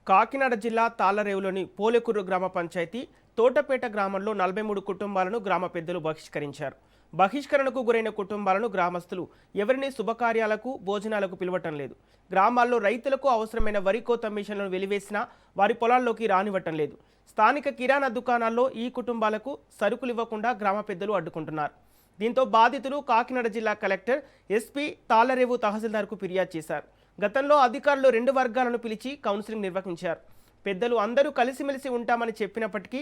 కాకినాడ జిల్లా తాళ్లరేవులోని పోలేకూరు గ్రామ పంచాయతీ తోటపేట గ్రామంలో 43 కుటుంబాలను గ్రామ పెద్దలు బహిష్కరించారు. బహిష్కరణకు గురైన కుటుంబాలను గ్రామస్తులు ఎవరిని శుభకార్యాలకు భోజనాలకు పిలవటం లేదు. గ్రామాల్లో రైతులకు అవసరమైన వరి కోత మిషన్లను వెలివేసినా వారి పొలాల్లోకి రానివ్వటం లేదు. స్థానిక కిరాణా దుకాణాల్లో ఈ కుటుంబాలకు సరుకులు ఇవ్వకుండా గ్రామ పెద్దలు అడ్డుకుంటున్నారు. దీంతో బాధితులు కాకినాడ జిల్లా కలెక్టర్, ఎస్పీ, తాళ్లరేవు తహసీల్దార్కు ఫిర్యాదు చేశారు. గతంలో అధికారులు 2 వర్గాలను పిలిచి కౌన్సిలింగ్ నిర్వహించారు. పెద్దలు అందరూ కలిసిమెలిసి ఉంటామని చెప్పినప్పటికీ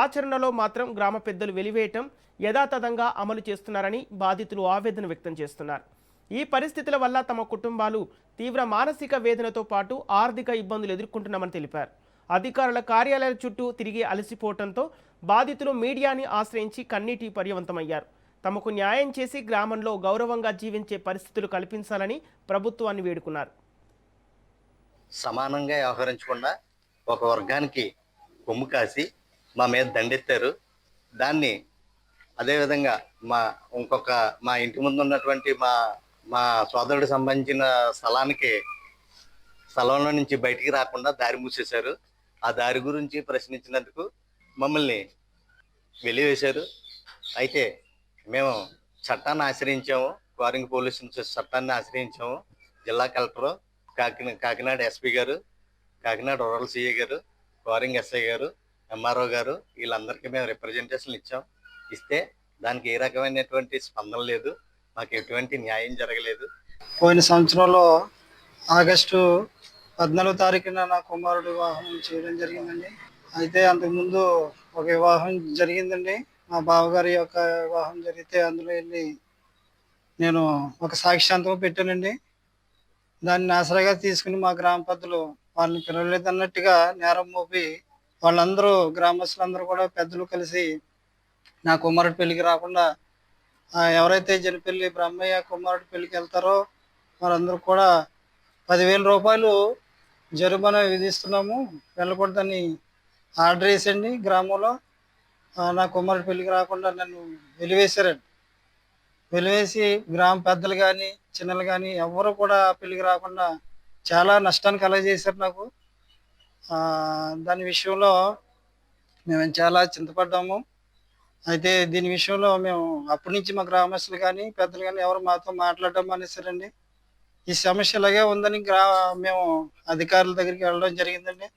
ఆచరణలో మాత్రం గ్రామ పెద్దలు వెలివేయటం యథాతథంగా అమలు చేస్తున్నారని బాధితులు ఆవేదన వ్యక్తం చేస్తున్నారు. ఈ పరిస్థితుల వల్ల తమ కుటుంబాలు తీవ్ర మానసిక వేదనతో పాటు ఆర్థిక ఇబ్బందులు ఎదుర్కొంటున్నామని తెలిపారు. అధికారుల కార్యాలయాల చుట్టూ తిరిగి అలసిపోవడంతో బాధితులు మీడియాని ఆశ్రయించి కన్నీటి పర్యవంతమయ్యారు. తమకు న్యాయం చేసి గ్రామంలో గౌరవంగా జీవించే పరిస్థితులు కల్పించాలని ప్రభుత్వాన్ని వేడుకున్నారు. సమానంగా వ్యవహరించకుండా ఒక వర్గానికి కొమ్ము కాసి మా మీద దండెత్తారు. దాన్ని అదేవిధంగా మా ఇంటి ముందు ఉన్నటువంటి మా సోదరుడికి సంబంధించిన స్థలంలో నుంచి బయటికి రాకుండా దారి మూసేశారు. ఆ దారి గురించి ప్రశ్నించినందుకు మమ్మల్ని వెలివేశారు. అయితే మేము చట్టాన్ని ఆశ్రయించాము, క్వారింగ్ పోలీస్ చట్టాన్ని ఆశ్రయించాము. జిల్లా కలెక్టర్, కాకినాడ ఎస్పీ గారు, కాకినాడ రూరల్ సిఐ గారు, క్వారింగ్ ఎస్ఐ గారు, ఎంఆర్ఓ గారు, వీళ్ళందరికీ మేము రిప్రజెంటేషన్లు ఇస్తే దానికి ఏ రకమైనటువంటి స్పందన లేదు. మాకు ఎటువంటి న్యాయం జరగలేదు. పోయిన సంవత్సరంలో ఆగస్టు 14వ తారీఖున నా కుమారుడు వివాహం చేయడం జరిగిందండి. అయితే అంతకుముందు ఒక వివాహం జరిగిందండి. మా బావగారి యొక్క వివాహం జరిగితే అందులో వెళ్ళి నేను ఒక సాక్ష్యాంతం పెట్టానండి. దాన్ని ఆసరాగా తీసుకుని మా గ్రామ పెద్దలు వాళ్ళని పిలవలేదన్నట్టుగా నేరం మోపి వాళ్ళందరూ గ్రామస్తులందరూ కూడా పెద్దలు కలిసి నా కుమారుడి పెళ్లికి రాకుండా ఎవరైతే జనపెల్లి బ్రహ్మయ్య కుమారుడి పెళ్లికి వెళ్తారో వారందరూ కూడా 10,000 రూపాయలు జరిమానా విధిస్తున్నాము, వెళ్ళకూడదని ఆర్డర్ వేసండి. గ్రామంలో నా కుమారుడి పెళ్లికి రాకుండా నన్ను వెలివేశారండి. వెలివేసి గ్రామ పెద్దలు కానీ చిన్నలు కానీ ఎవరు కూడా పెళ్లికి రాకుండా చాలా నష్టాన్ని కలగజేశారు నాకు. దాని విషయంలో మేము చాలా చింతపడ్డాము. అయితే దీని విషయంలో మేము అప్పటి నుంచి మా గ్రామస్తులు కానీ పెద్దలు కానీ ఎవరు మాతో మాట్లాడడం మానేశారండి. ఈ సమస్య ఇలాగే ఉందని మేము అధికారుల దగ్గరికి వెళ్ళడం జరిగిందండి.